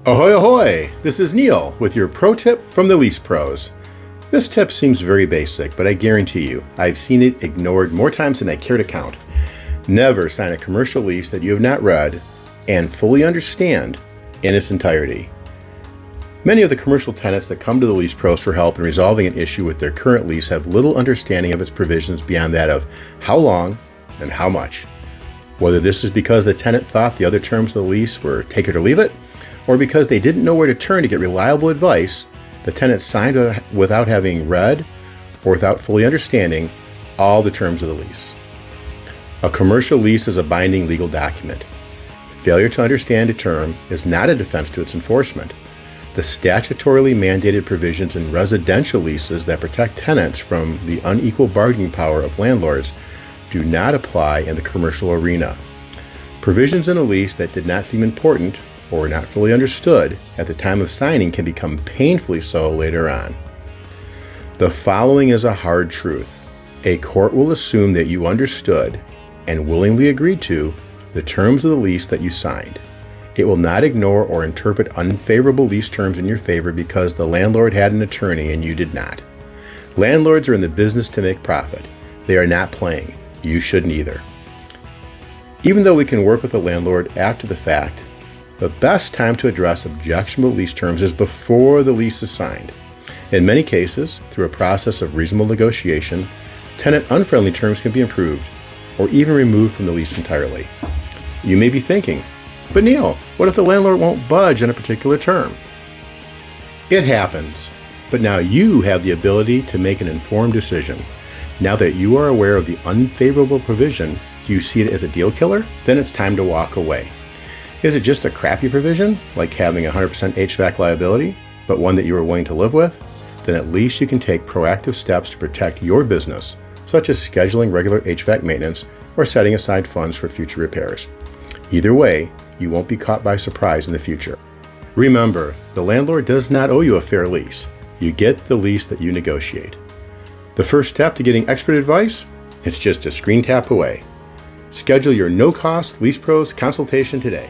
Ahoy, ahoy! This is Neil with your pro tip from the Lease Pros. This tip seems very basic, but I guarantee you, I've seen it ignored more times than I care to count. Never sign a commercial lease that you have not read and fully understand in its entirety. Many of the commercial tenants that come to the Lease Pros for help in resolving an issue with their current lease have little understanding of its provisions beyond that of how long and how much. Whether this is because the tenant thought the other terms of the lease were take it or leave it, or because they didn't know where to turn to get reliable advice, the tenant signed without having read or without fully understanding all the terms of the lease. A commercial lease is a binding legal document. Failure to understand a term is not a defense to its enforcement. The statutorily mandated provisions in residential leases that protect tenants from the unequal bargaining power of landlords do not apply in the commercial arena. Provisions in a lease that did not seem important or not fully understood at the time of signing can become painfully so later on. The following is a hard truth. A court will assume that you understood and willingly agreed to the terms of the lease that you signed. It will not ignore or interpret unfavorable lease terms in your favor because the landlord had an attorney and you did not. Landlords are in the business to make profit. They are not playing. You shouldn't either. Even though we can work with a landlord after the fact, the best time to address objectionable lease terms is before the lease is signed. In many cases, through a process of reasonable negotiation, tenant unfriendly terms can be improved or even removed from the lease entirely. You may be thinking, but Neil, what if the landlord won't budge on a particular term? It happens, but now you have the ability to make an informed decision. Now that you are aware of the unfavorable provision, do you see it as a deal killer? Then it's time to walk away. Is it just a crappy provision, like having 100% HVAC liability, but one that you are willing to live with? Then at least you can take proactive steps to protect your business, such as scheduling regular HVAC maintenance or setting aside funds for future repairs. Either way, you won't be caught by surprise in the future. Remember, the landlord does not owe you a fair lease. You get the lease that you negotiate. The first step to getting expert advice? It's just a screen tap away. Schedule your no-cost Lease Pros consultation today.